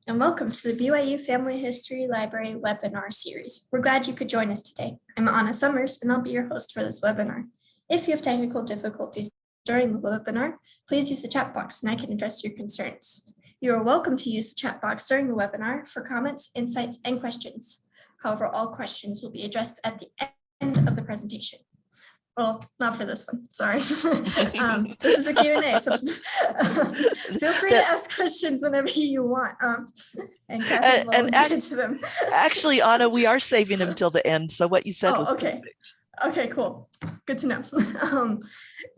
and welcome to the BYU Family History Library webinar series. We're glad you could join us today. I'm Anna Summers, and I'll be your host for this webinar. If you have technical difficulties during the webinar, please use the chat box and I can address your concerns. You are welcome to use the chat box during the webinar for comments, insights, and questions. However, all questions will be addressed at the end of the presentation. Well, not for this one, sorry. This is a Q&A, so feel free to ask questions whenever you want. And Kathryn will get to them. Actually, Anna, we are saving them till the end, so what you said was okay. Perfect. Okay, cool. Good to know.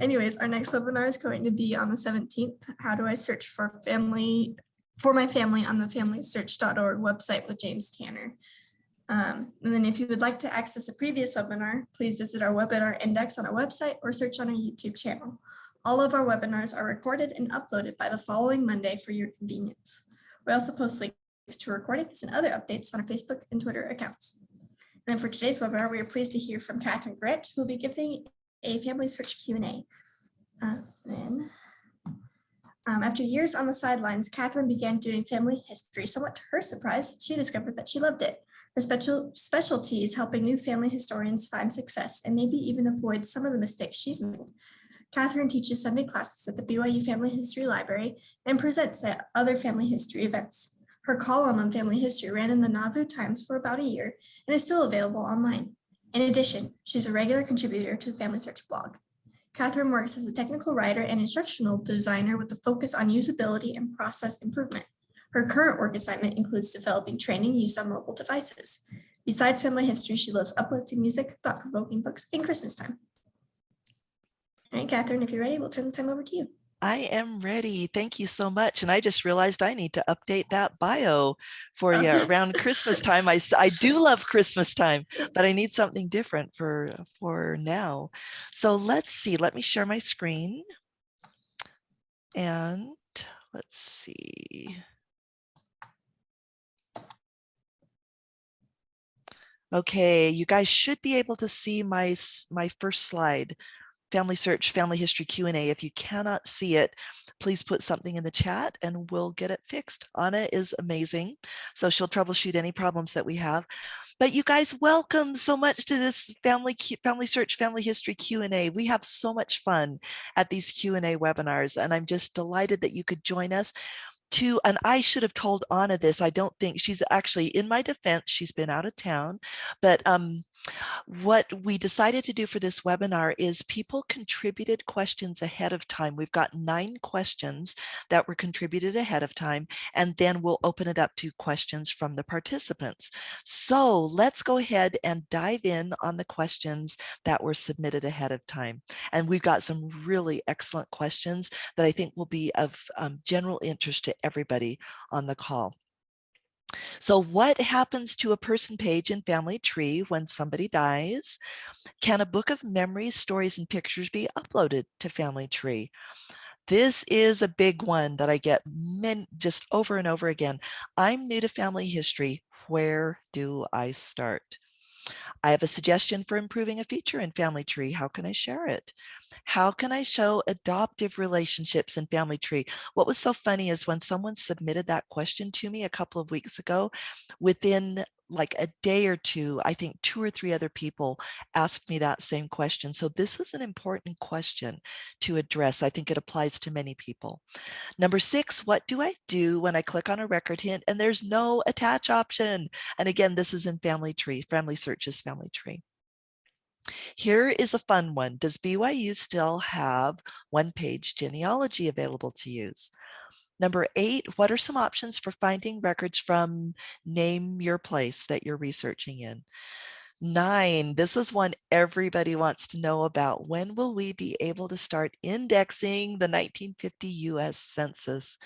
Anyways, our next webinar is going to be on the 17th. How do I search for my family on the FamilySearch.org website with James Tanner. And then if you would like to access a previous webinar, please visit our webinar index on our website or search on our YouTube channel. All of our webinars are recorded and uploaded by the following Monday for your convenience. We also post links to recordings and other updates on our Facebook and Twitter accounts. And then for today's webinar, we are pleased to hear from Kathryn Grant, who will be giving a FamilySearch Q&A. After years on the sidelines, Kathryn began doing family history. Somewhat to her surprise, she discovered that she loved it. Her specialty is helping new family historians find success and maybe even avoid some of the mistakes she's made. Kathryn teaches Sunday classes at the BYU Family History Library and presents at other family history events. Her column on family history ran in the Nauvoo Times for about a year and is still available online. In addition, she's a regular contributor to the FamilySearch blog. Kathryn works as a technical writer and instructional designer with a focus on usability and process improvement. Her current work assignment includes developing training used on mobile devices. Besides family history, she loves uplifting music, thought-provoking books, and Christmas time. All right, Kathryn, if you're ready, we'll turn the time over to you. I am ready. Thank you so much. And I just realized I need to update that bio for you around Christmas time. I do love Christmas time, but I need something different for now. So let's see. Let me share my screen. And let's see. Okay, you guys should be able to see my first slide, FamilySearch Family History Q&A. If you cannot see it, please put something in the chat and we'll get it fixed. Anna is amazing, so she'll troubleshoot any problems that we have. But you guys, welcome so much to this FamilySearch Family History Q&A. We have so much fun at these Q&A webinars, and I'm just delighted that you could join us. And I should have told Anna this. I don't think she's actually, in my defense, she's been out of town, but what we decided to do for this webinar is people contributed questions ahead of time. We've got 9 questions that were contributed ahead of time, and then we'll open it up to questions from the participants. So let's go ahead and dive in on the questions that were submitted ahead of time. And we've got some really excellent questions that I think will be of general interest to everybody on the call. So what happens to a person page in Family Tree when somebody dies? Can a book of memories, stories, and pictures be uploaded to Family Tree? This is a big one that I get just over and over again. I'm new to family history. Where do I start? I have a suggestion for improving a feature in Family Tree. How can I share it? How can I show adoptive relationships in Family Tree? What was so funny is when someone submitted that question to me a couple of weeks ago, within like a day or two, I think 2 or 3 other people asked me that same question. So this is an important question to address. I think it applies to many people. Number 6, what do I do when I click on a record hint and there's no attach option? And again, this is in Family Tree, FamilySearch's Family Tree. Here is a fun one. Does BYU still have One Page Genealogy available to use? Number 8, what are some options for finding records from name your place that you're researching in? 9, this is one everybody wants to know about. When will we be able to start indexing the 1950 US Census?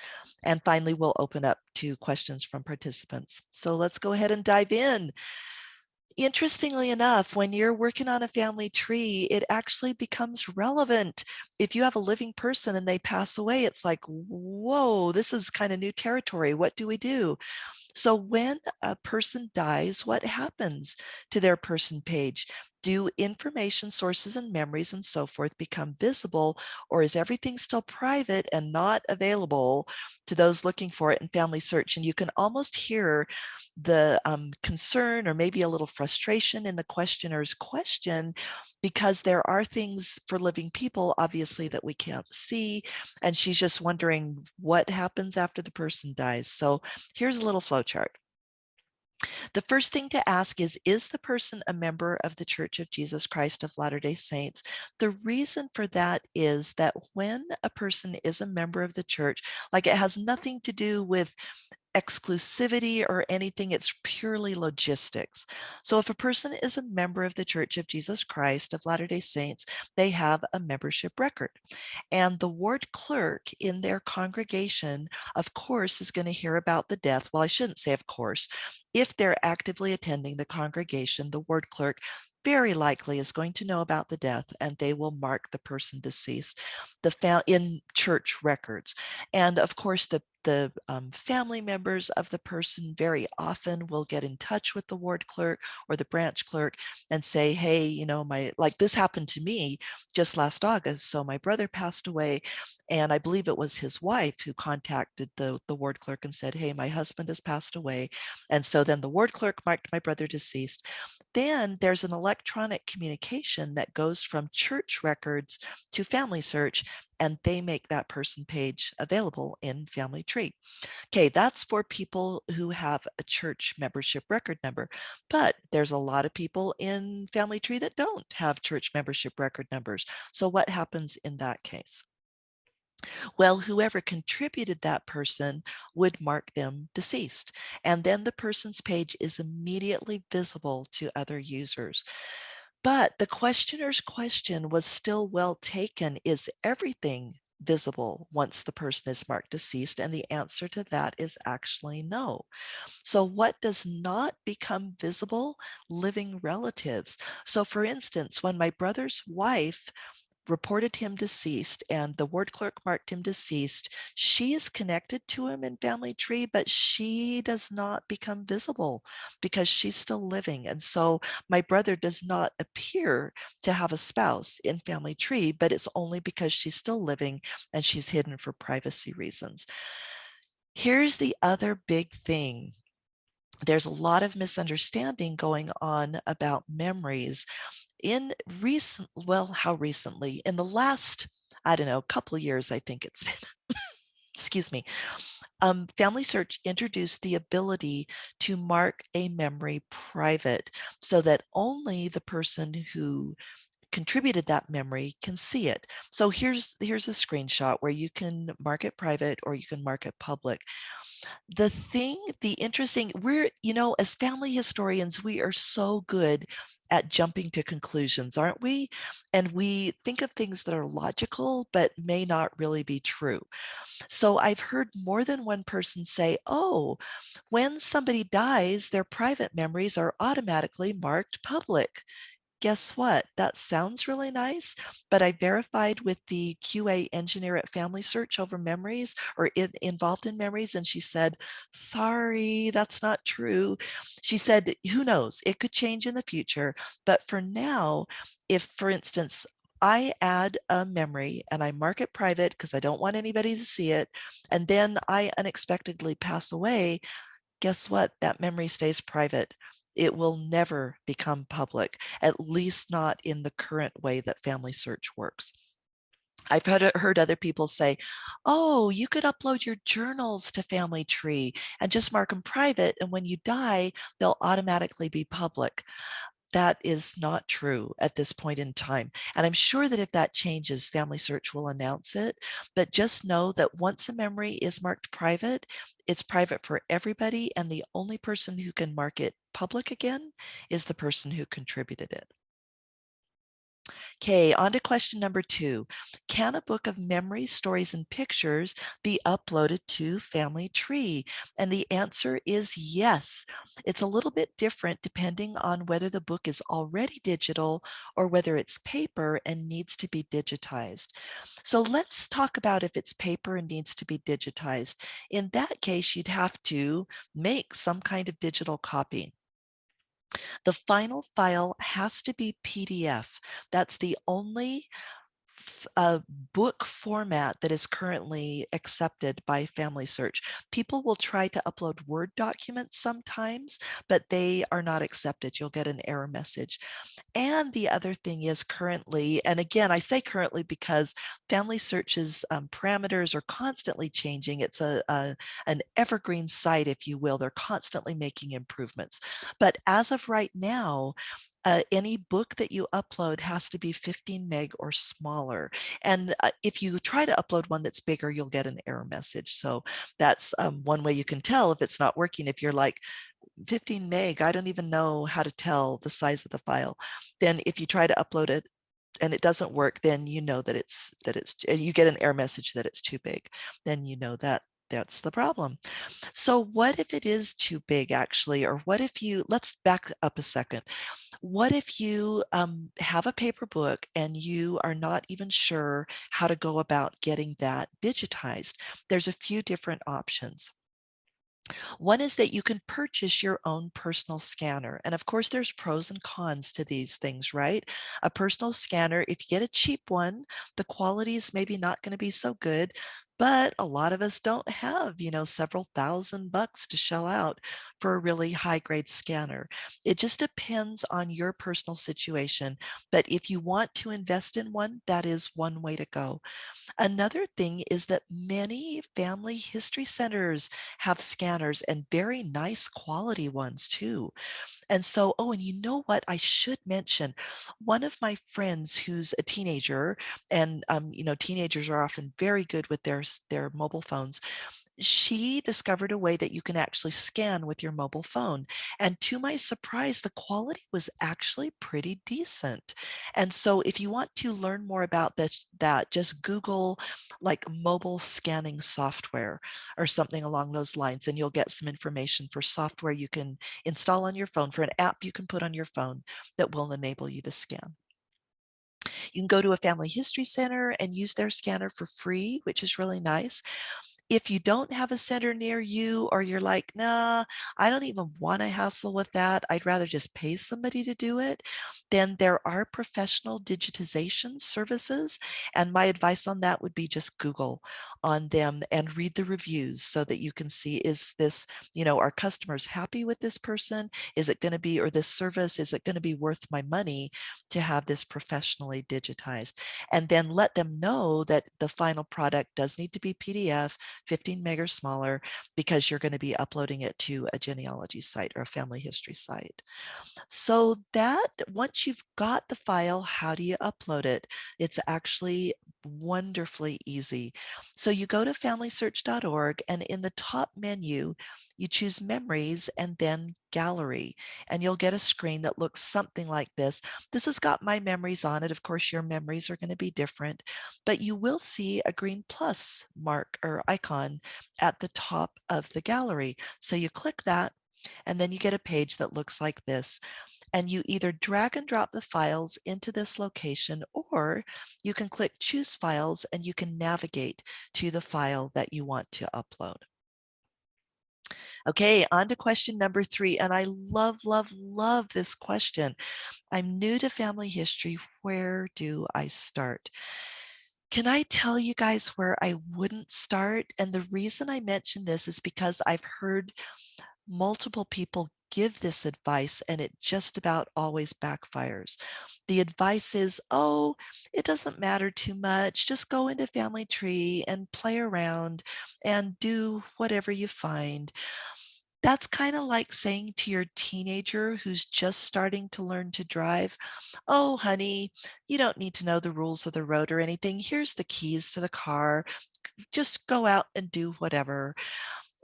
And finally, we'll open up to questions from participants. So let's go ahead and dive in. Interestingly enough, when you're working on a family tree, it actually becomes relevant. If you have a living person and they pass away, it's like, whoa, this is kind of new territory. What do we do? So when a person dies, what happens to their person page? Do information sources and memories and so forth become visible, or is everything still private and not available to those looking for it in Family Search? And you can almost hear the concern or maybe a little frustration in the questioner's question, because there are things for living people, obviously, that we can't see. And she's just wondering what happens after the person dies. So here's a little flow chart. The first thing to ask is the person a member of the Church of Jesus Christ of Latter-day Saints? The reason for that is that when a person is a member of the church, like, it has nothing to do with exclusivity or anything, it's purely logistics. So if a person is a member of the Church of Jesus Christ of Latter-day Saints, they have a membership record. And the ward clerk in their congregation, of course, is going to hear about the death. Well, I shouldn't say of course. If they're actively attending the congregation, the ward clerk very likely is going to know about the death, and they will mark the person deceased in church records. And of course, the family members of the person very often will get in touch with the ward clerk or the branch clerk and say, hey, like this happened to me just last August. So my brother passed away, and I believe it was his wife who contacted the ward clerk and said, hey, my husband has passed away. And so then the ward clerk marked my brother deceased. Then there's an electronic communication that goes from church records to Family Search, and they make that person page available in Family Tree. Okay, that's for people who have a church membership record number, but there's a lot of people in Family Tree that don't have church membership record numbers. So what happens in that case? Well, whoever contributed that person would mark them deceased, and then the person's page is immediately visible to other users. But the questioner's question was still well taken. Is everything visible once the person is marked deceased? And the answer to that is actually no. So what does not become visible? Living relatives. So for instance, when my brother's wife reported him deceased and the ward clerk marked him deceased, she is connected to him in Family Tree, but she does not become visible because she's still living. And so my brother does not appear to have a spouse in Family Tree, but it's only because she's still living and she's hidden for privacy reasons. Here's the other big thing. There's a lot of misunderstanding going on about memories in how recently? In the last, I don't know, couple of years, I think it's been, excuse me. Family Search introduced the ability to mark a memory private so that only the person who contributed that memory can see it. So here's a screenshot where you can mark it private or you can mark it public. The interesting, as family historians, we are so good at jumping to conclusions, aren't we? And we think of things that are logical, but may not really be true. So I've heard more than one person say, oh, when somebody dies, their private memories are automatically marked public. Guess what? That sounds really nice, but I verified with the QA engineer at Family Search over memories or involved in memories, and she said, sorry, that's not true. She said, who knows? It could change in the future, but for now, if, for instance, I add a memory and I mark it private because I don't want anybody to see it, and then I unexpectedly pass away, guess what? That memory stays private. It will never become public, at least not in the current way that Family Search works. I've heard other people say, oh, you could upload your journals to Family Tree and just mark them private, and when you die, they'll automatically be public. That is not true at this point in time. And I'm sure that if that changes, Family Search will announce it. But just know that once a memory is marked private, it's private for everybody. And the only person who can mark it public again is the person who contributed it. Okay, on to question number 2. Can a book of memories, stories, and pictures be uploaded to Family Tree? And the answer is yes. It's a little bit different depending on whether the book is already digital or whether it's paper and needs to be digitized. So let's talk about if it's paper and needs to be digitized. In that case, you'd have to make some kind of digital copy. The final file has to be PDF. That's the only book format that is currently accepted by FamilySearch. People will try to upload Word documents sometimes, but they are not accepted. You'll get an error message. And the other thing is currently, and again, I say currently because FamilySearch's parameters are constantly changing. It's an evergreen site, if you will. They're constantly making improvements. But as of right now, any book that you upload has to be 15 meg or smaller. And if you try to upload one that's bigger, you'll get an error message. So that's one way you can tell if it's not working. If you're like, 15 meg, I don't even know how to tell the size of the file. Then if you try to upload it and it doesn't work, then you know that you get an error message that it's too big. Then you know that that's the problem. So what if it is too big actually, or what if let's back up a second. What if you have a paper book and you are not even sure how to go about getting that digitized? There's a few different options. One is that you can purchase your own personal scanner. And of course, there's pros and cons to these things, right? A personal scanner, if you get a cheap one, the quality is maybe not going to be so good. But a lot of us don't have, several $1,000s to shell out for a really high grade scanner. It just depends on your personal situation. But if you want to invest in one, that is one way to go. Another thing is that many family history centers have scanners and very nice quality ones too. And so, oh, and you know what? I should mention one of my friends who's a teenager, and teenagers are often very good with their mobile phones. She discovered a way that you can actually scan with your mobile phone. And to my surprise, the quality was actually pretty decent. And so if you want to learn more about this, that just Google like mobile scanning software or something along those lines, and you'll get some information for software you can install on your phone, for an app you can put on your phone that will enable you to scan. You can go to a family history center and use their scanner for free, which is really nice. If you don't have a center near you, or you're like, nah, I don't even want to hassle with that, I'd rather just pay somebody to do it, then there are professional digitization services. And my advice on that would be just Google on them and read the reviews so that you can see, is this, are customers happy with this person? Is it going to be, or this service, is it going to be worth my money to have this professionally digitized? And then let them know that the final product does need to be PDF, 15 meg or smaller, because you're going to be uploading it to a genealogy site or a family history site. So that once you've got the file, how do you upload it? It's actually wonderfully easy. So you go to familysearch.org, and in the top menu, you choose memories and then gallery, and you'll get a screen that looks something like this. This has got my memories on it. Of course, your memories are going to be different, but you will see a green plus mark or icon at the top of the gallery. So you click that, and then you get a page that looks like this. And you either drag and drop the files into this location, or you can click choose files and you can navigate to the file that you want to upload. Okay, on to question number 3. And I love, love, love this question. I'm new to family history. Where do I start? Can I tell you guys where I wouldn't start? And the reason I mention this is because I've heard multiple people give this advice and it just about always backfires. The advice is, oh, it doesn't matter too much. Just go into Family Tree and play around and do whatever you find. That's kind of like saying to your teenager who's just starting to learn to drive, oh, honey, you don't need to know the rules of the road or anything. Here's the keys to the car. Just go out and do whatever.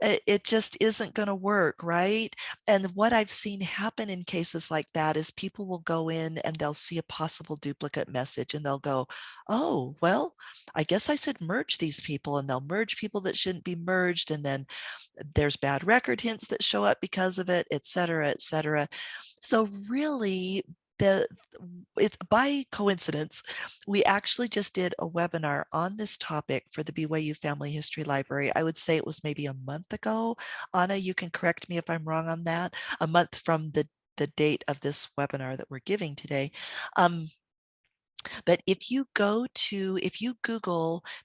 It just isn't going to work, right? And what I've seen happen in cases like that is people will go in and they'll see a possible duplicate message and they'll go, oh, well, I guess I should merge these people, and they'll merge people that shouldn't be merged. And then there's bad record hints that show up because of it, et cetera, et cetera. So really, the it's by coincidence, we actually just did a webinar on this topic for the BYU Family History Library. I would say it was maybe a month ago. Anna, you can correct me if I'm wrong on that. A month from the date of this webinar that we're giving today. But if you Google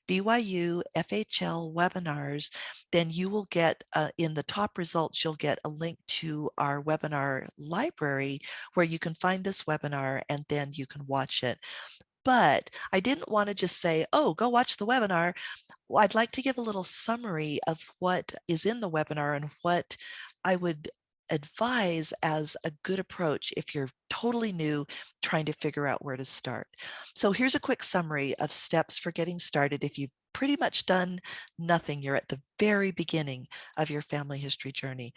BYU FHL webinars, then you will get, in the top results, you'll get a link to our webinar library where you can find this webinar and then you can watch it. But I didn't want to just say, oh, go watch the webinar. Well, I'd like to give a little summary of what is in the webinar and what I would advise as a good approach if you're totally new trying to figure out where to start. So here's a quick summary of steps for getting started. If you've pretty much done nothing, you're at the very beginning of your family history journey.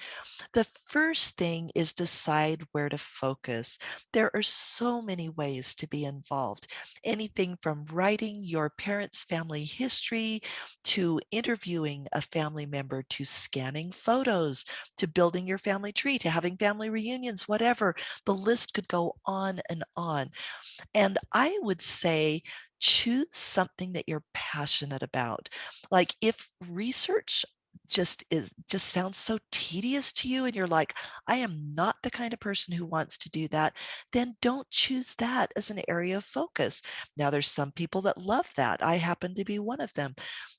The first thing is decide where to focus. There are so many ways to be involved. Anything from writing your parents' family history, to interviewing a family member, to scanning photos, to building your family tree, to having family reunions, whatever. The list could go on and on. And I would say choose something that you're passionate about. Like if research just sounds so tedious to you and you're like, I am not the kind of person who wants to do that, then don't choose that as an area of focus. Now there's some people that love that. I happen to be one of them.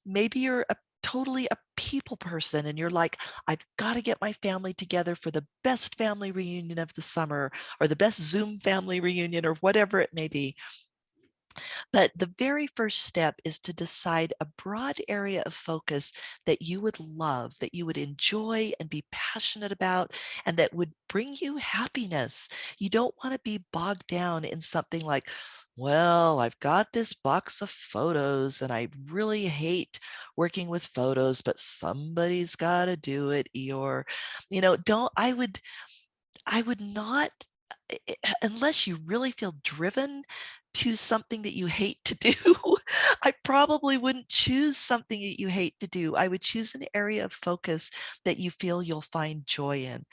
Maybe you're totally a people person and you're like, I've got to get my family together for the best family reunion of the summer, or the best Zoom family reunion, or whatever it may be. But the very first step is to decide a broad area of focus that you would love, that you would enjoy and be passionate about, and that would bring you happiness. You don't want to be bogged down in something like, well, I've got this box of photos and I really hate working with photos, but somebody's got to do it, Eeyore. Don't, I would not, unless you really feel driven to something that you hate to do, I probably wouldn't choose something that you hate to do. I would choose an area of focus that you feel you'll find joy in.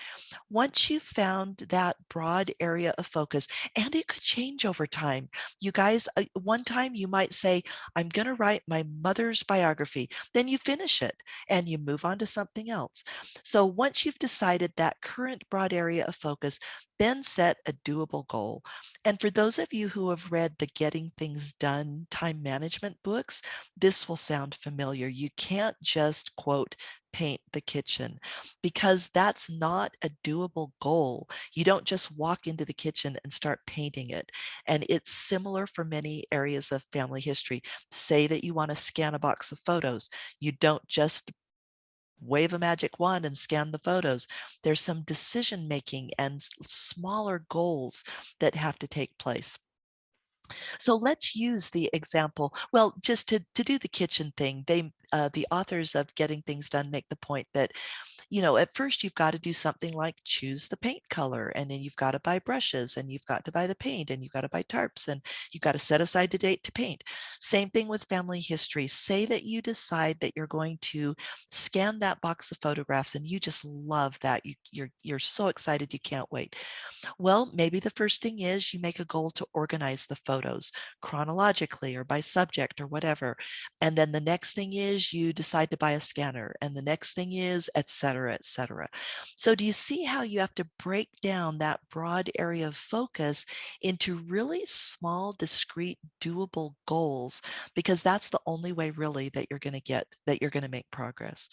Once you've found that broad area of focus, and it could change over time. You guys, one time you might say, I'm going to write my mother's biography. Then you finish it and you move on to something else. So once you've decided that current broad area of focus, then set a doable goal. And for those of you who have read the Getting Things Done time management books, this will sound familiar. You can't just, quote, paint the kitchen, because that's not a doable goal. You don't just walk into the kitchen and start painting it. And it's similar for many areas of family history. Say that you want to scan a box of photos. You don't just wave a magic wand and scan the photos. There's some decision making and smaller goals that have to take place. So let's use the example. Well, just to do the kitchen thing, the authors of Getting Things Done make the point that, at first you've got to do something like choose the paint color, and then you've got to buy brushes, and you've got to buy the paint, and you've got to buy tarps, and you've got to set aside a date to paint. Same thing with family history. Say that you decide that you're going to scan that box of photographs and you just love that. You're so excited you can't wait. Well, maybe the first thing is you make a goal to organize the photos chronologically or by subject or whatever. And then the next thing is you decide to buy a scanner. And the next thing is, et cetera, et cetera. So do you see how you have to break down that broad area of focus into really small, discrete, doable goals? Because that's the only way really that you're going to make progress.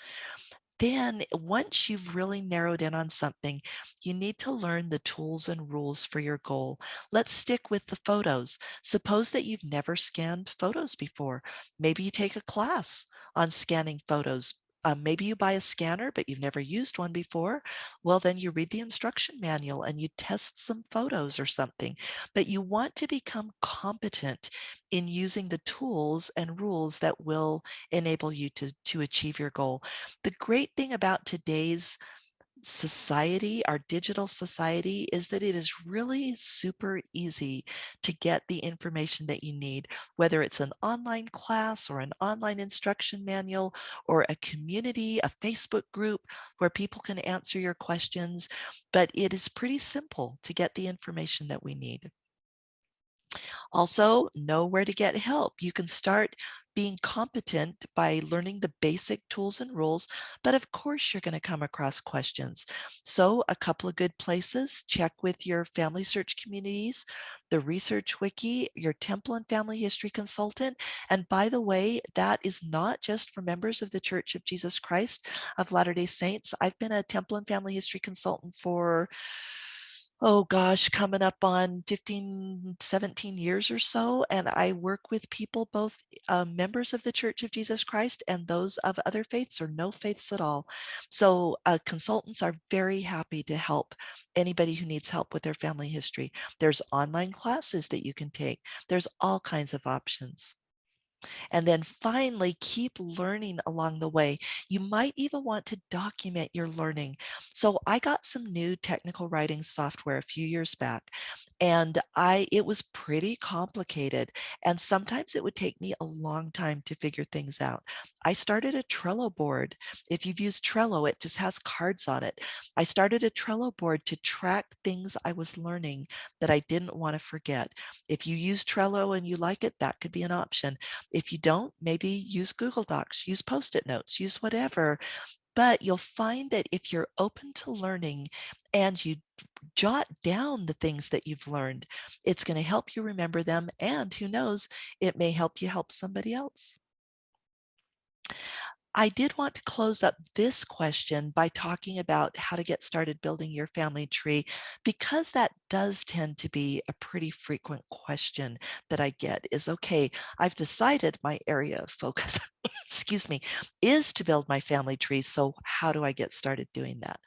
Then once you've really narrowed in on something, you need to learn the tools and rules for your goal. Let's stick with the photos. Suppose that you've never scanned photos before. Maybe you take a class on scanning photos. Maybe you buy a scanner, but you've never used one before. Well, then you read the instruction manual and you test some photos or something. But you want to become competent in using the tools and rules that will enable you to achieve your goal. The great thing about today's society, our digital society, is that it is really super easy to get the information that you need, whether it's an online class or an online instruction manual or a community, a Facebook group where people can answer your questions. But it is pretty simple to get the information that we need. Also, know where to get help. You can start being competent by learning the basic tools and rules, but of course you're going to come across questions. So a couple of good places: check with your family search communities, the research wiki, your temple and family history consultant. And by the way, that is not just for members of the Church of Jesus Christ of Latter-day Saints. I've been a temple and family history consultant for, oh gosh, coming up on 15, 17 years or so. And I work with people, both members of the Church of Jesus Christ and those of other faiths or no faiths at all. So consultants are very happy to help anybody who needs help with their family history. There's online classes that you can take. There's all kinds of options. And then finally, keep learning along the way. You might even want to document your learning. So I got some new technical writing software a few years back, and it was pretty complicated. And sometimes it would take me a long time to figure things out. I started a Trello board. If you've used Trello, it just has cards on it. I started a Trello board to track things I was learning that I didn't want to forget. If you use Trello and you like it, that could be an option. If you don't, maybe use Google Docs, use Post-it notes, use whatever. But you'll find that if you're open to learning and you jot down the things that you've learned, it's going to help you remember them. And who knows, it may help you help somebody else. I did want to close up this question by talking about how to get started building your family tree, because that does tend to be a pretty frequent question that I get is, okay, I've decided my area of focus, excuse me, is to build my family tree. So how do I get started doing that?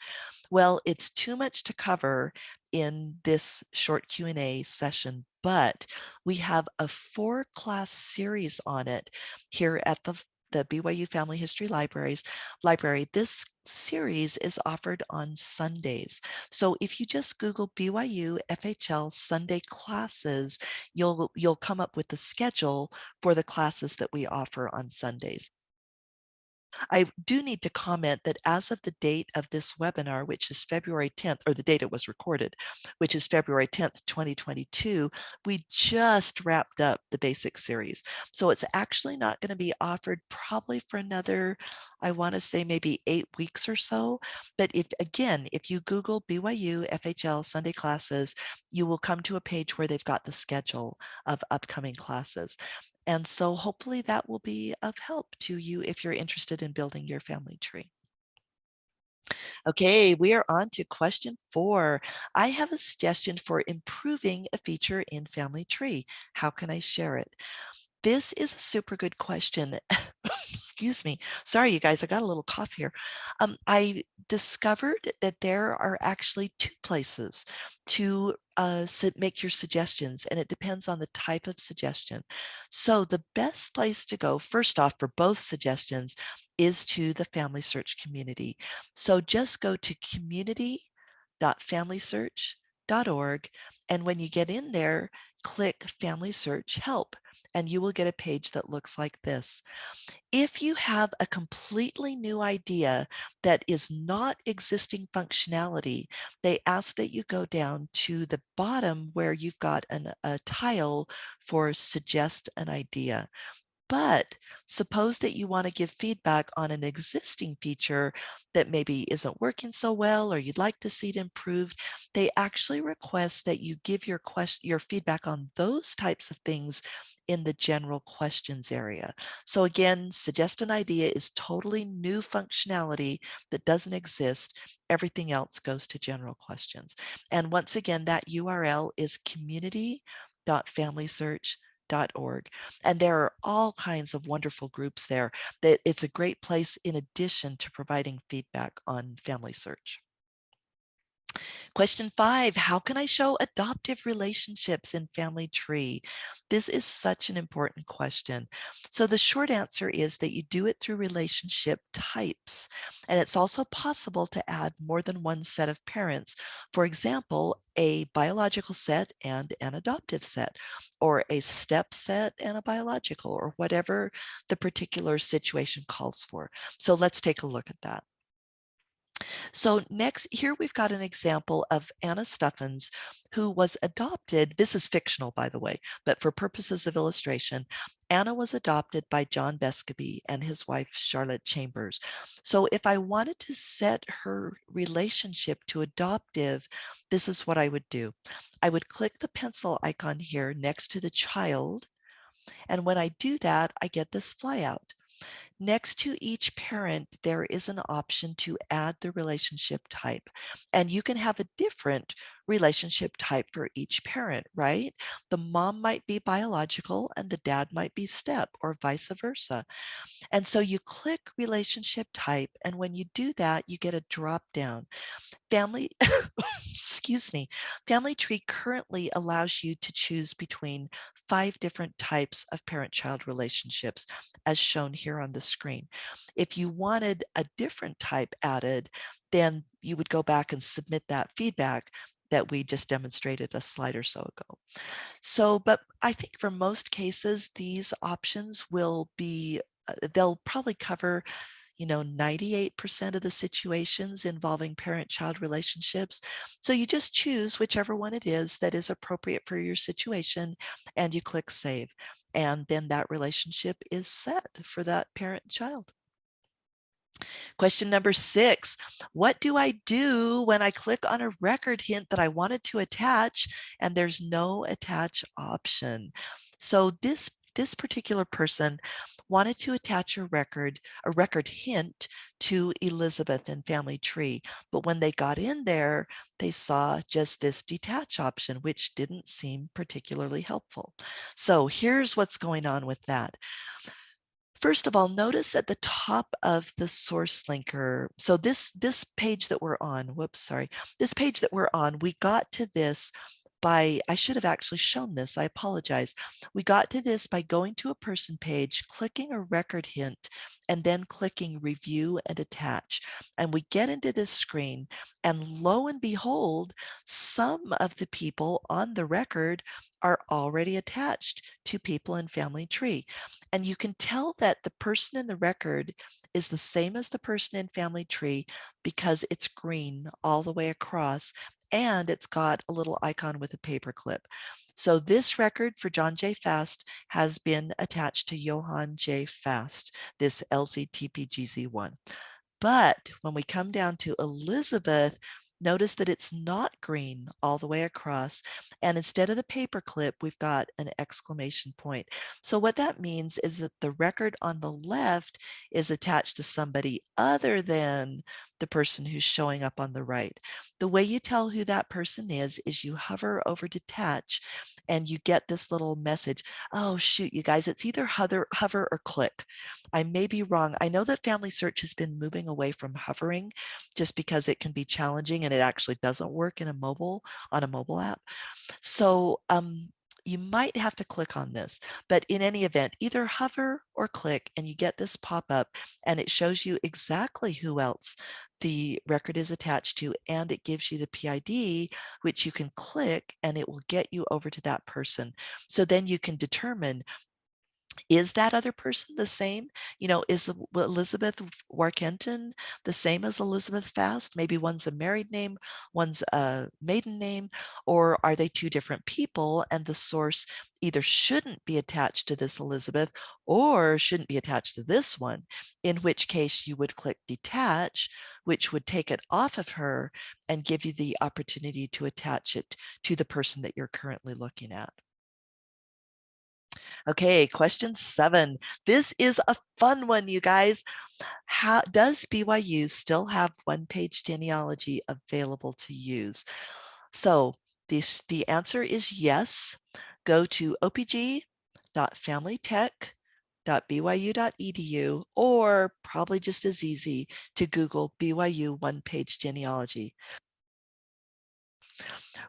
Well, it's too much to cover in this short Q&A session, but we have a 4-class series on it here at the BYU Family History Library. This series is offered on Sundays. So if you just Google BYU FHL Sunday classes, you'll come up with the schedule for the classes that we offer on Sundays. I do need to comment that as of the date of this webinar, which is February 10th, or the date it was recorded, which is February 10th, 2022, we just wrapped up the basic series. So it's actually not going to be offered probably for another, I want to say maybe 8 weeks or so. But if you Google BYU FHL Sunday classes, you will come to a page where they've got the schedule of upcoming classes. And so hopefully that will be of help to you if you're interested in building your family tree. Okay, we are on to question 4. I have a suggestion for improving a feature in Family Tree. How can I share it? This is a super good question. Excuse me. Sorry, you guys, I got a little cough here. I discovered that there are actually 2 places to make your suggestions, and it depends on the type of suggestion. So the best place to go, first off, for both suggestions is to the Family Search community. So just go to community.familysearch.org, and when you get in there, click Family Search Help, and you will get a page that looks like this. If you have a completely new idea that is not existing functionality, they ask that you go down to the bottom where you've got a tile for suggest an idea. But suppose that you want to give feedback on an existing feature that maybe isn't working so well, or you'd like to see it improved. They actually request that you give your feedback on those types of things in the general questions area. So again, suggest an idea is totally new functionality that doesn't exist. Everything else goes to general questions. And once again, that URL is community.familysearch.org. And there are all kinds of wonderful groups there. That it's a great place in addition to providing feedback on Family Search. Question 5, how can I show adoptive relationships in Family Tree? This is such an important question. So the short answer is that you do it through relationship types. And it's also possible to add more than one set of parents. For example, a biological set and an adoptive set, or a step set and a biological, or whatever the particular situation calls for. So let's take a look at that. So next, here we've got an example of Anna Stuffins, who was adopted. This is fictional, by the way, but for purposes of illustration, Anna was adopted by John Besceby and his wife, Charlotte Chambers. So if I wanted to set her relationship to adoptive, this is what I would do. I would click the pencil icon here next to the child. And when I do that, I get this flyout. Next to each parent, there is an option to add the relationship type. And you can have a different relationship type for each parent, right? The mom might be biological and the dad might be step, or vice versa. And so you click relationship type. And when you do that, you get a drop down. Family, excuse me, Family Tree currently allows you to choose between 5 different types of parent-child relationships, as shown here on the screen. If you wanted a different type added, then you would go back and submit that feedback that we just demonstrated a slide or so ago. So, but I think for most cases, these options will be, they'll probably cover 98% of the situations involving parent-child relationships. So you just choose whichever one it is that is appropriate for your situation and you click save. And then that relationship is set for that parent-child. Question number 6, what do I do when I click on a record hint that I wanted to attach and there's no attach option? So this particular person wanted to attach a record hint to Elizabeth in Family Tree. But when they got in there, they saw just this detach option, which didn't seem particularly helpful. So here's what's going on with that. First of all, notice at the top of the source linker, so this page that we're on, whoops, sorry, this page that we're on, we got to this by, I should have actually shown this, I apologize. We got to this by going to a person page, clicking a record hint, and then clicking review and attach. And we get into this screen, and lo and behold, some of the people on the record are already attached to people in Family Tree. And you can tell that the person in the record is the same as the person in Family Tree because it's green all the way across and it's got a little icon with a paper clip. So this record for John J. Fast has been attached to Johann J. Fast, this LZTPGZ1. But when we come down to Elizabeth, notice that it's not green all the way across. And instead of the paper clip, we've got an exclamation point. So what that means is that the record on the left is attached to somebody other than the person who's showing up on the right. The way you tell who that person is you hover over detach and you get this little message. Oh, shoot, you guys, it's either hover or click. I may be wrong. I know that FamilySearch has been moving away from hovering just because it can be challenging and it actually doesn't work in on a mobile app. So you might have to click on this, but in any event, either hover or click and you get this pop up and it shows you exactly who else the record is attached to, and it gives you the PID, which you can click and it will get you over to that person. So then you can determine, is that other person the same? Is Elizabeth Warkentin the same as Elizabeth Fast? Maybe one's a married name, one's a maiden name, or are they two different people and the source either shouldn't be attached to this Elizabeth or shouldn't be attached to this one, in which case you would click detach, which would take it off of her and give you the opportunity to attach it to the person that you're currently looking at. Okay, question 7. This is a fun one, you guys. How does BYU still have one-page genealogy available to use? So the answer is yes. Go to opg.familytech.byu.edu, or probably just as easy to Google BYU one-page genealogy.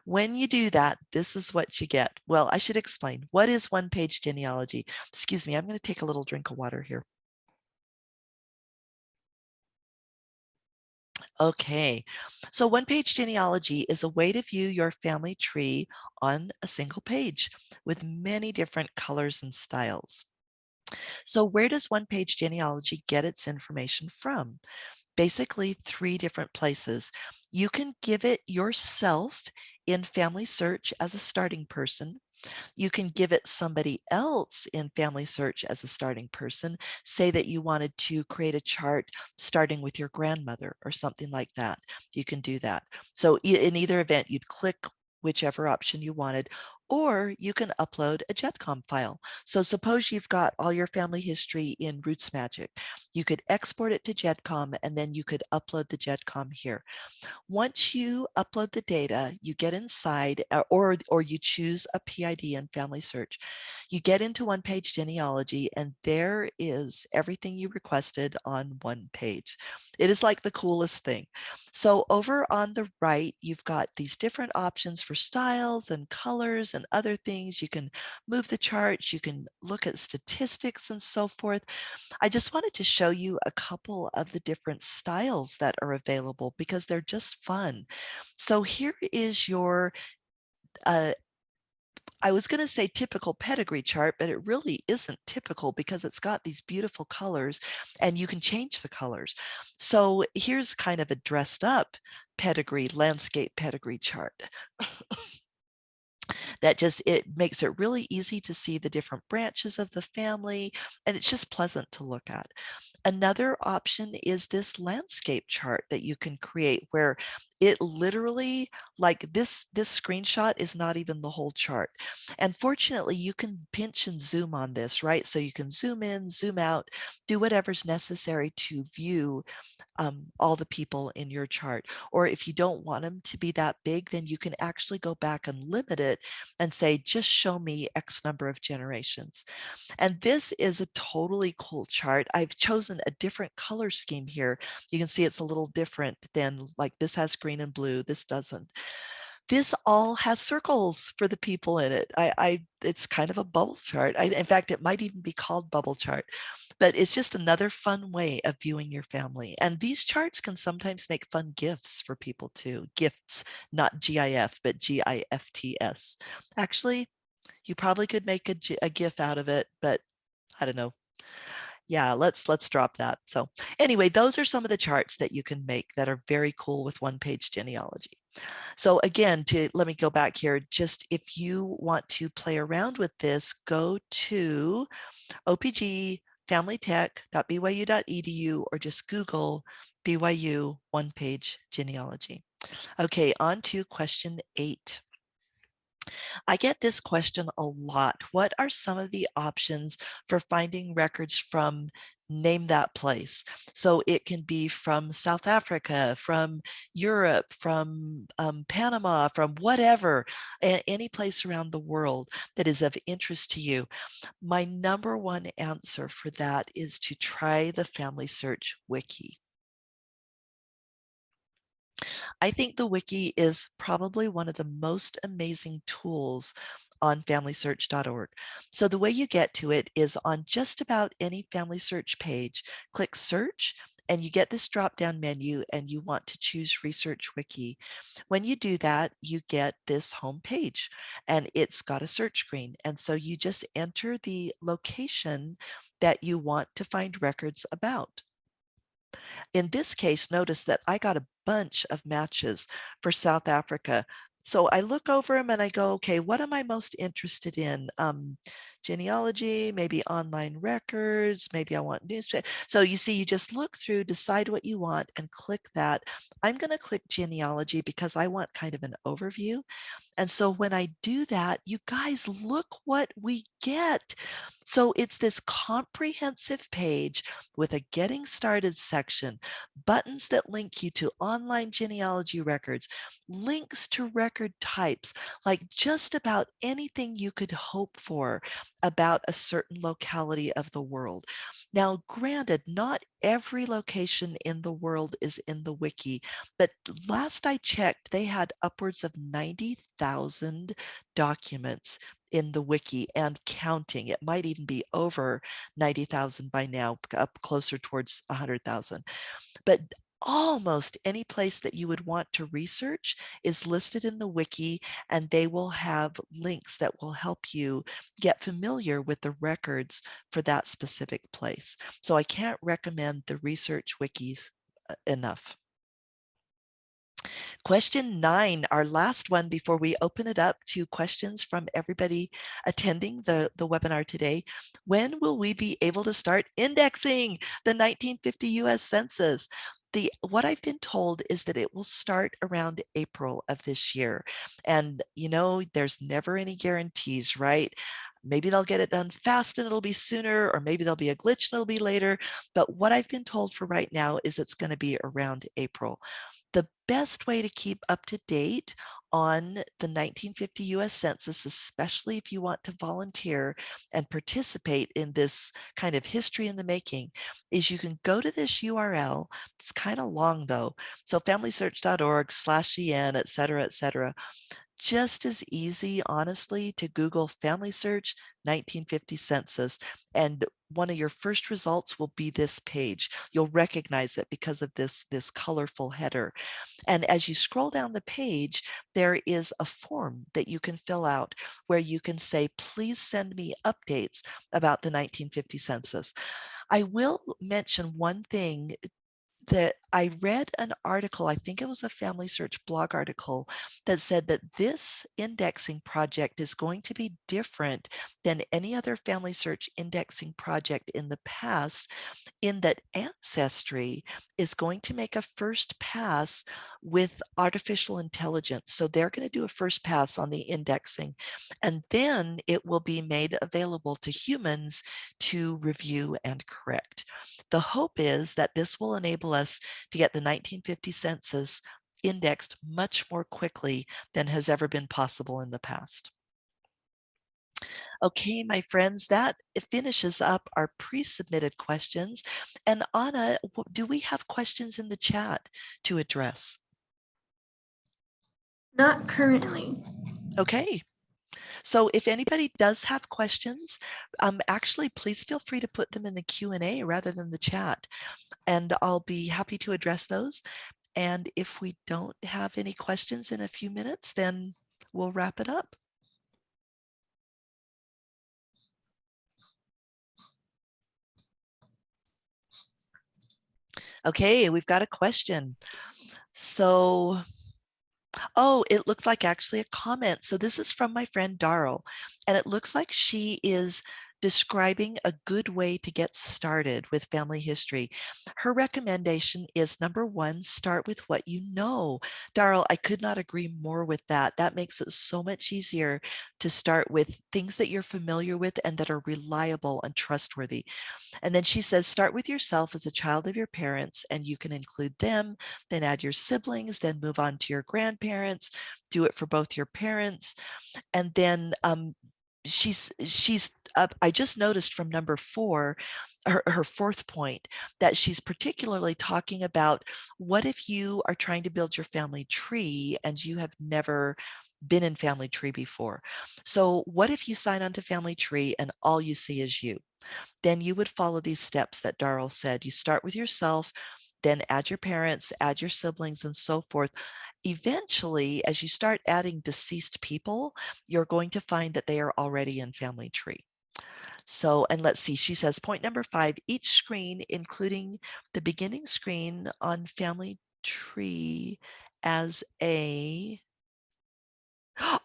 When you do that, this is what you get. Well, I should explain. What is one-page genealogy? Excuse me, I'm going to take a little drink of water here. Okay, so one-page genealogy is a way to view your family tree on a single page with many different colors and styles. So where does one-page genealogy get its information from? Basically 3 different places. You can give it yourself in FamilySearch as a starting person. You can give it somebody else in FamilySearch as a starting person. Say that you wanted to create a chart starting with your grandmother or something like that. You can do that. So in either event, you'd click whichever option you wanted, or you can upload a GEDCOM file. So suppose you've got all your family history in Roots Magic. You could export it to GEDCOM, and then you could upload the GEDCOM here. Once you upload the data, you get inside, or you choose a PID in FamilySearch. You get into One Page Genealogy, and there is everything you requested on one page. It is like the coolest thing. So over on the right, you've got these different options for styles and colors and other things. You can move the charts, you can look at statistics and so forth. I just wanted to show you a couple of the different styles that are available because they're just fun. So here is your, I was going to say typical pedigree chart, but it really isn't typical because it's got these beautiful colors and you can change the colors. So here's kind of a dressed up pedigree, landscape pedigree chart. That just, it makes it really easy to see the different branches of the family, and it's just pleasant to look at. Another option is this landscape chart that you can create where it literally, like this screenshot is not even the whole chart. And fortunately, you can pinch and zoom on this, right? So you can zoom in, zoom out, do whatever's necessary to view all the people in your chart. Or if you don't want them to be that big, then you can actually go back and limit it and say, just show me X number of generations. And this is a totally cool chart. I've chosen a different color scheme here. You can see it's a little different than, like, this has green and blue, this doesn't. This all has circles for the people in it. It's kind of a bubble chart. In fact, it might even be called bubble chart, but it's just another fun way of viewing your family. And these charts can sometimes make fun gifts for people too. Gifts, not GIF, but GIFTS. Actually, you probably could make a GIF out of it, but I don't know. Yeah, let's drop that. So anyway, those are some of the charts that you can make that are very cool with One Page Genealogy. So again, let me go back here. Just if you want to play around with this, go to opgfamilytech.byu.edu or just Google BYU One Page Genealogy. Okay, on to question 8. I get this question a lot. What are some of the options for finding records from name that place? So it can be from South Africa, from Europe, from Panama, from whatever, any place around the world that is of interest to you. My number one answer for that is to try the FamilySearch wiki. I think the wiki is probably one of the most amazing tools on FamilySearch.org. So the way you get to it is on just about any FamilySearch page, click search, and you get this drop-down menu and you want to choose Research Wiki. When you do that, you get this home page and it's got a search screen. And so you just enter the location that you want to find records about. In this case, notice that I got a bunch of matches for South Africa. So I look over them and I go, okay, what am I most interested in? Genealogy, maybe online records, maybe I want newspaper. So you see, you just look through, decide what you want and click that. I'm going to click genealogy because I want kind of an overview. And so when I do that, you guys, look what we get. So it's this comprehensive page with a getting started section, buttons that link you to online genealogy records, links to record types, like just about anything you could hope for about a certain locality of the world. Now, granted, not every location in the world is in the wiki, but last I checked, they had upwards of 90,000 documents in the wiki and counting. It might even be over 90,000 by now, up closer towards 100,000. But almost any place that you would want to research is listed in the wiki, and they will have links that will help you get familiar with the records for that specific place. So I can't recommend the research wikis enough. Question 9, our last one before we open it up to questions from everybody attending the webinar today. When will we be able to start indexing the 1950 US Census? What I've been told is that it will start around April of this year. And there's never any guarantees, right? Maybe they'll get it done fast and it'll be sooner, or maybe there'll be a glitch and it'll be later. But what I've been told for right now is it's going to be around April. The best way to keep up to date on the 1950 US Census, especially if you want to volunteer and participate in this kind of history in the making, is you can go to this URL. It's kind of long though. So familysearch.org/en, et cetera, et cetera. Just as easy, honestly, to Google FamilySearch 1950 Census, and one of your first results will be this page. You'll recognize it because of this colorful header. And as you scroll down the page, there is a form that you can fill out where you can say, please send me updates about the 1950 census. I will mention one thing that I read an article, I think it was a FamilySearch blog article, that said that this indexing project is going to be different than any other FamilySearch indexing project in the past, in that Ancestry is going to make a first pass with artificial intelligence. So they're going to do a first pass on the indexing, and then it will be made available to humans to review and correct. The hope is that this will enable us to get the 1950 census indexed much more quickly than has ever been possible in the past. Okay, my friends, that finishes up our pre-submitted questions. And Anna, do we have questions in the chat to address? Not currently. Okay. So if anybody does have questions, actually, please feel free to put them in the Q&A rather than the chat, and I'll be happy to address those. And if we don't have any questions in a few minutes, then we'll wrap it up. Okay, we've got a question. So, oh, it looks like actually a comment. So this is from my friend Darrell, and it looks like she is describing a good way to get started with family history. Her recommendation is, number one, start with what you know. Darrell, I could not agree more with that. That makes it so much easier to start with things that you're familiar with and that are reliable and trustworthy. And then she says, start with yourself as a child of your parents, and you can include them, then add your siblings, then move on to your grandparents, do it for both your parents. And then I just noticed from number 4, her fourth point, that she's particularly talking about, what if you are trying to build your family tree and you have never been in family tree before? So what if you sign on to family tree and all you see is you? Then you would follow these steps that Darrell said. You start with yourself, then add your parents, add your siblings, and so forth. Eventually, as you start adding deceased people, you're going to find that they are already in family tree. So, and let's see, she says, point number 5, each screen, including the beginning screen on family tree as a,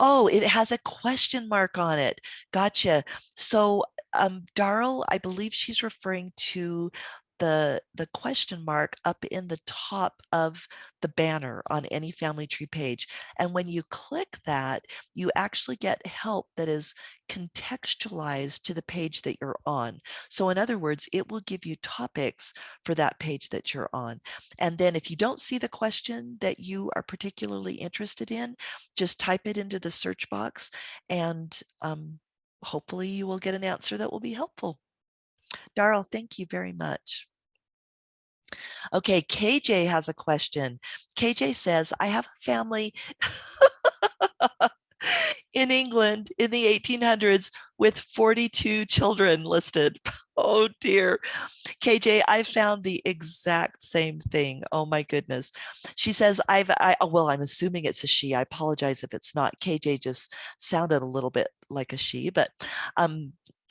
oh, it has a question mark on it. Gotcha. So, Darrell, I believe she's referring to the question mark up in the top of the banner on any family tree page. And when you click that, you actually get help that is contextualized to the page that you're on. So in other words, it will give you topics for that page that you're on. And then if you don't see the question that you are particularly interested in, just type it into the search box, and hopefully you will get an answer that will be helpful. Darrell, thank you very much. Okay, KJ has a question. KJ says, I have a family in England in the 1800s with 42 children listed. Oh dear. KJ, I found the exact same thing. Oh my goodness. She says, well, I'm assuming it's a she. I apologize if it's not. KJ just sounded a little bit like a she, but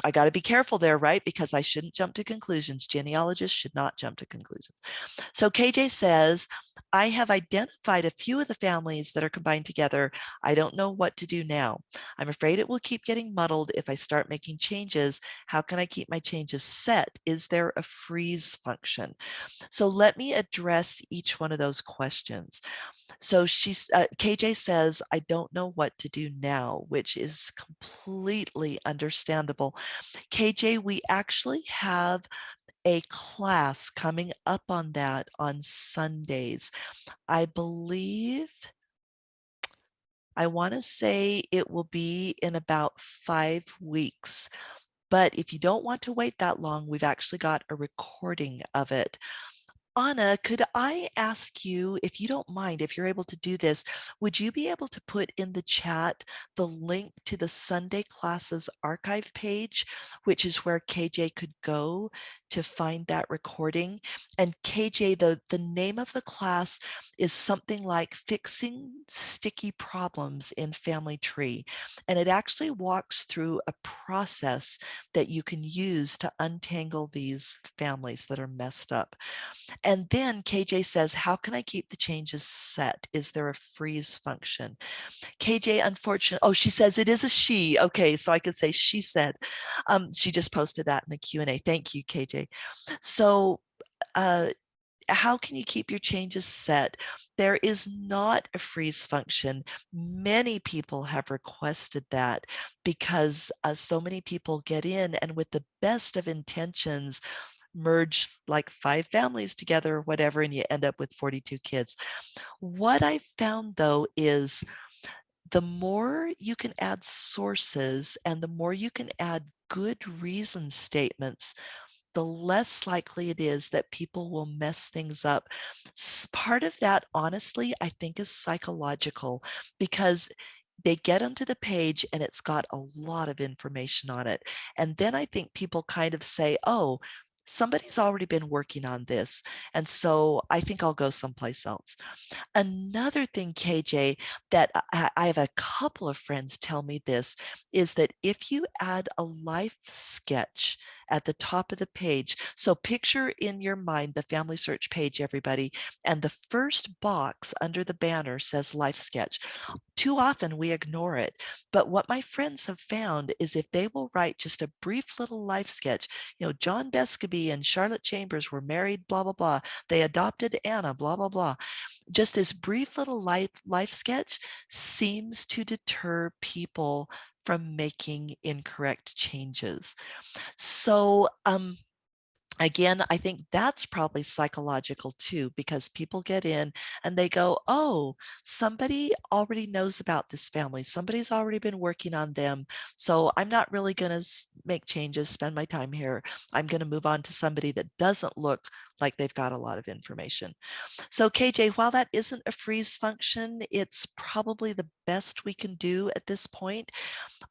I got to be careful there, right? Because I shouldn't jump to conclusions. Genealogists should not jump to conclusions. So KJ says, I have identified a few of the families that are combined together. I don't know what to do now. I'm afraid it will keep getting muddled if I start making changes. How can I keep my changes set? Is there a freeze function? So let me address each one of those questions. So KJ says, I don't know what to do now, which is completely understandable. KJ, we actually have a class coming up on that on Sundays. I believe, I want to say it will be in about 5 weeks. But if you don't want to wait that long, we've actually got a recording of it. Anna, could I ask you, if you don't mind, if you're able to do this, would you be able to put in the chat the link to the Sunday classes archive page, which is where KJ could go to find that recording? And KJ, the name of the class is something like Fixing Sticky Problems in Family Tree. And it actually walks through a process that you can use to untangle these families that are messed up. And then KJ says, how can I keep the changes set? Is there a freeze function? KJ, unfortunately, oh, she says it is a she. Okay, so I could say she said. She just posted that in the Q&A. Thank you, KJ. So how can you keep your changes set? There is not a freeze function. Many people have requested that because so many people get in and with the best of intentions, merge like 5 families together or whatever, and you end up with 42 kids. What I found though is the more you can add sources and the more you can add good reason statements, the less likely it is that people will mess things up. Part of that, honestly, I think is psychological because they get onto the page and it's got a lot of information on it. And then I think people kind of say, oh, somebody's already been working on this. And so I think I'll go someplace else. Another thing, KJ, that I have a couple of friends tell me this is that if you add a life sketch at the top of the page, so picture in your mind the Family Search page, everybody, and the first box under the banner says life sketch. Too often we ignore it. But what my friends have found is if they will write just a brief little life sketch, John Besceby and Charlotte Chambers were married, blah, blah, blah. They adopted Anna, blah, blah, blah. Just this brief little life sketch seems to deter people from making incorrect changes. So again, I think that's probably psychological too, because people get in and they go, oh, somebody already knows about this family. Somebody's already been working on them. So I'm not really going to make changes, spend my time here. I'm going to move on to somebody that doesn't look like they've got a lot of information. So KJ, while that isn't a freeze function, it's probably the best we can do at this point.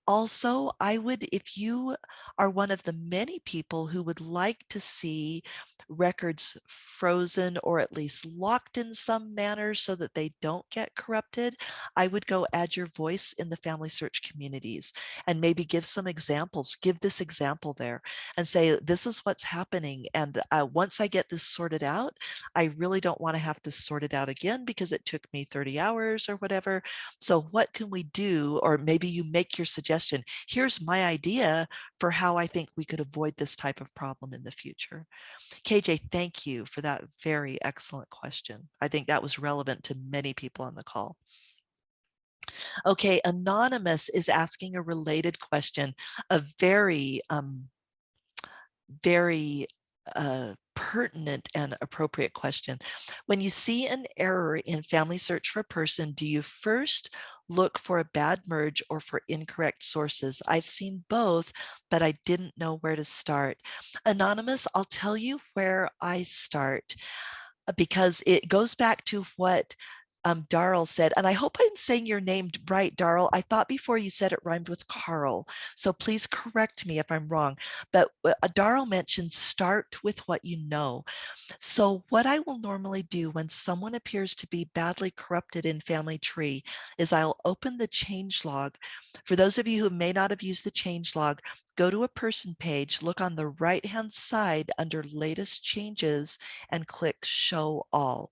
Also, I would, if you are one of the many people who would like to see records frozen or at least locked in some manner so that they don't get corrupted, I would go add your voice in the Family Search communities and maybe give some examples, give this example there and say, this is what's happening. And once I get this sorted out, I really don't want to have to sort it out again because it took me 30 hours or whatever. So what can we do? Or maybe you make your suggestion. Here's my idea for how I think we could avoid this type of problem in the future. KJ, thank you for that very excellent question. I think that was relevant to many people on the call. Okay, Anonymous is asking a related question, a very, very pertinent and appropriate question. When you see an error in Family Search for a person, do you first look for a bad merge or for incorrect sources? I've seen both, but I didn't know where to start. Anonymous, I'll tell you where I start because it goes back to what Darrell said, and I hope I'm saying your name right, Darrell. I thought before you said it rhymed with Carl. So please correct me if I'm wrong. But Darrell mentioned start with what you know. So what I will normally do when someone appears to be badly corrupted in Family Tree is I'll open the change log. For those of you who may not have used the change log, go to a person page, look on the right-hand side under latest changes and click show all.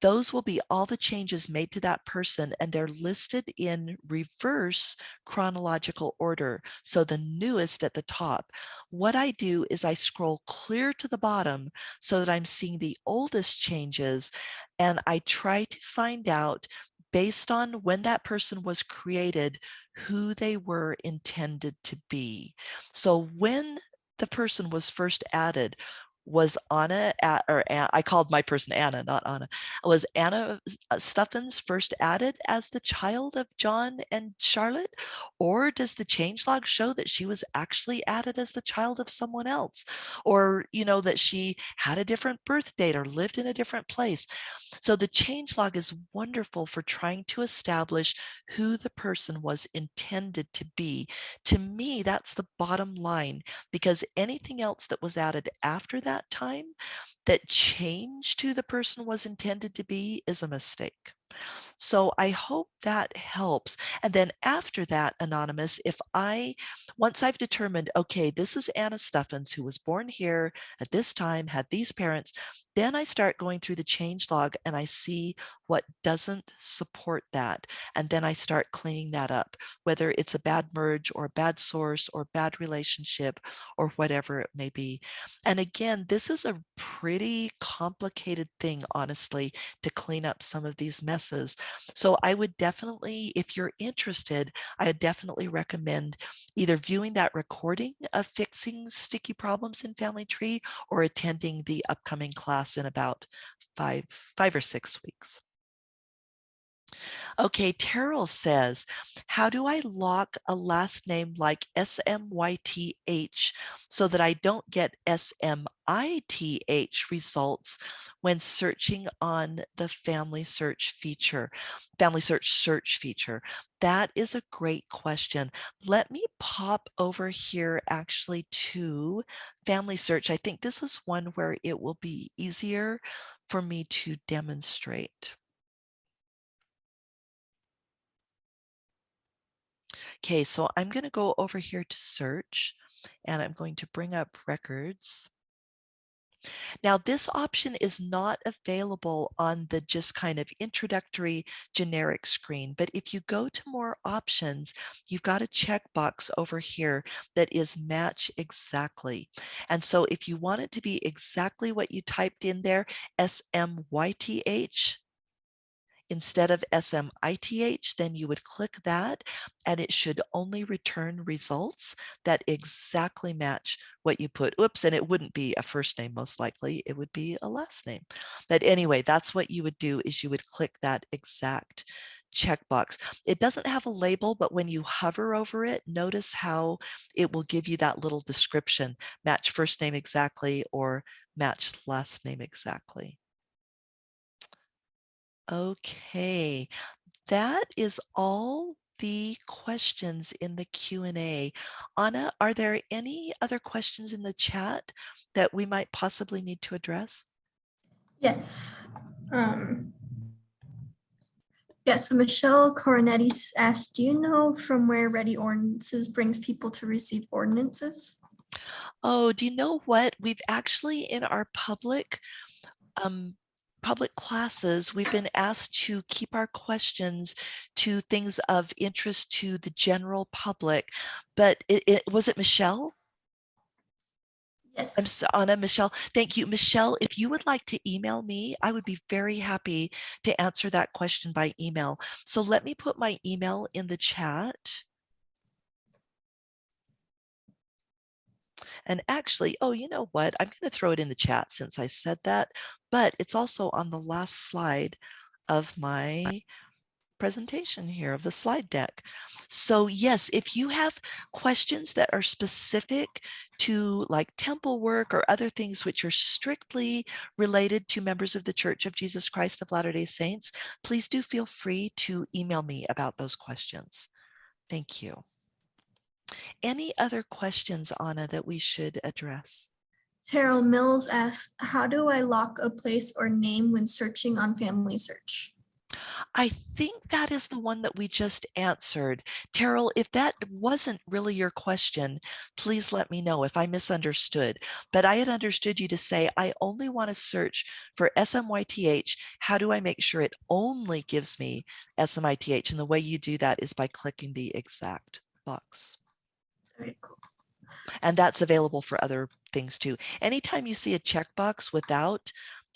Those will be all the changes made to that person, and they're listed in reverse chronological order. So the newest at the top. What I do is I scroll clear to the bottom so that I'm seeing the oldest changes, and I try to find out based on when that person was created, who they were intended to be. So when the person was first added, was Anna, I called my person Anna, not Anna. Was Anna Stuffins first added as the child of John and Charlotte? Or does the changelog show that she was actually added as the child of someone else? Or, that she had a different birth date or lived in a different place? So the changelog is wonderful for trying to establish who the person was intended to be. To me, that's the bottom line, because anything else that was added after that time that changed who the person was intended to be is a mistake. So I hope that helps. And then after that, Anonymous, once I've determined, okay, this is Anna Stuffins, who was born here at this time, had these parents, then I start going through the change log and I see what doesn't support that. And then I start cleaning that up, whether it's a bad merge or a bad source or bad relationship or whatever it may be. And again, this is a pretty complicated thing, honestly, to clean up some of these messes. So I would definitely, if you're interested, I would definitely recommend either viewing that recording of fixing sticky problems in Family Tree or attending the upcoming class in about five or 6 weeks. Okay, Terrell says, how do I lock a last name like SMYTH so that I don't get SMITH results when searching on the Family Search feature, Family Search search feature? That is a great question. Let me pop over here actually to Family Search. I think this is one where it will be easier for me to demonstrate. Okay, so I'm going to go over here to search and I'm going to bring up records. Now, this option is not available on the just kind of introductory generic screen, but if you go to more options, you've got a checkbox over here that is match exactly. And so if you want it to be exactly what you typed in there, SMYTH, instead of SMITH, then you would click that and it should only return results that exactly match what you put. Oops, and it wouldn't be a first name, most likely, it would be a last name. But anyway, that's what you would do, is you would click that exact checkbox. It doesn't have a label, but when you hover over it, notice how it will give you that little description, match first name exactly or match last name exactly. Okay, that is all the questions in the Q&A. Anna, are there any other questions in the chat that we might possibly need to address? Yes. So Michelle Coronetti asked, do you know from where Ready Ordinances brings people to receive ordinances? Oh, do you know what? We've actually in our um, public classes, we've been asked to keep our questions to things of interest to the general public. But was it Michelle? Yes. Anna, Michelle, thank you. Michelle, if you would like to email me, I would be very happy to answer that question by email. So let me put my email in the chat. And actually, oh, you know what? I'm going to throw it in the chat since I said that, but it's also on the last slide of my presentation here of the slide deck. So yes, if you have questions that are specific to like temple work or other things which are strictly related to members of the Church of Jesus Christ of Latter-day Saints, please do feel free to email me about those questions. Thank you. Any other questions, Anna, that we should address? Terrell Mills asks, how do I lock a place or name when searching on FamilySearch? I think that is the one that we just answered. Terrell, if that wasn't really your question, please let me know if I misunderstood. But I had understood you to say, I only want to search for SMYTH. How do I make sure it only gives me SMITH? And the way you do that is by clicking the exact box. Okay, cool. And that's available for other things too. Anytime you see a checkbox without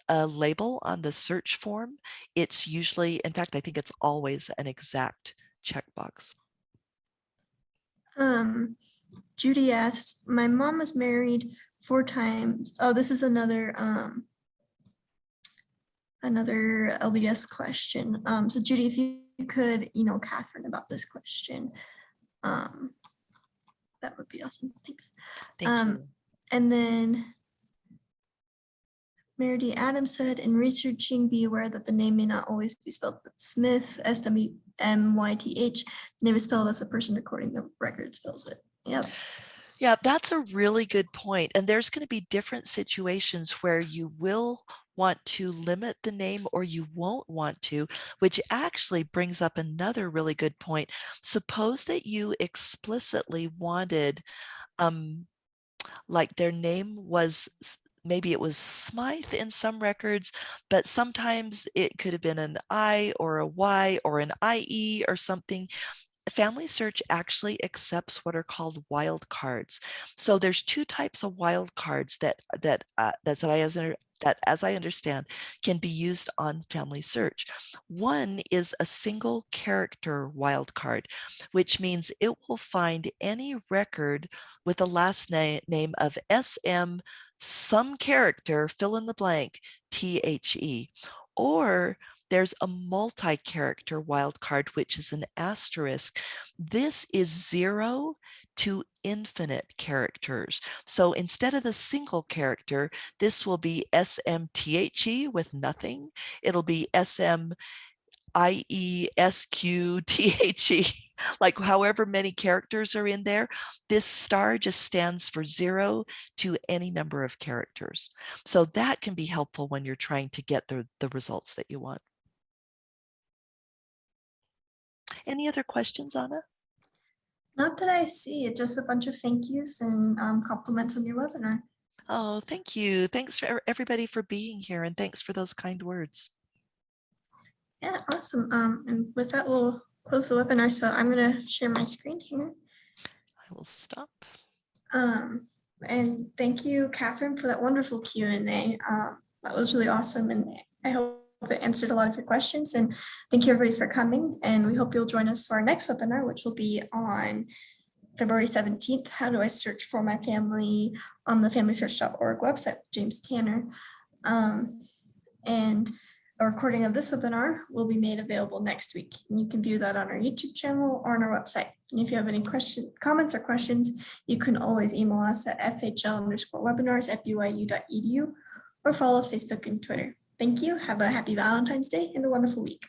a label on the search form, it's usually, in fact, I think it's always an exact checkbox. Judy asked, my mom was married 4 times. Oh, this is another LDS question. So Judy, if you could email Kathryn about this question, that would be awesome. Thanks. Thank you. And then Meredith Adams said, in researching, be aware that the name may not always be spelled Smith, SWMYTH. The name is spelled as the person recording the record spells it. Yep. Yeah, that's a really good point. And there's going to be different situations where you will want to limit the name or you won't want to, which actually brings up another really good point. Suppose that you explicitly wanted, like their name was, maybe it was Smythe in some records, but sometimes it could have been an I or a Y or an IE or something. FamilySearch actually accepts what are called wildcards. So there's 2 types of wildcards that as I understand can be used on FamilySearch. One is a single character wildcard, which means it will find any record with the last name of SM some character, fill in the blank, THE. Or there's a multi-character wildcard, which is an asterisk. This is 0 to infinite characters. So instead of the single character, this will be SMTHE with nothing. It'll be SMIESQTHE, like however many characters are in there. This star just stands for 0 to any number of characters. So that can be helpful when you're trying to get the results that you want. Any other questions, Anna? Not that I see it, just a bunch of thank yous and compliments on your webinar. Oh, thank you. Thanks for everybody for being here, and thanks for those kind words. Yeah, awesome. And with that, we'll close the webinar. So I'm going to share my screen here. I will stop. And thank you, Kathryn, for that wonderful Q&A. That was really awesome, and I hope it answered a lot of your questions. And thank you, everybody, for coming. And we hope you'll join us for our next webinar, which will be on February 17th. How do I search for my family on the FamilySearch.org website, James Tanner. And a recording of this webinar will be made available next week. And you can view that on our YouTube channel or on our website. And if you have any comments or questions, you can always email us at fhl_webinars@byu.edu or follow Facebook and Twitter. Thank you. Have a happy Valentine's Day and a wonderful week.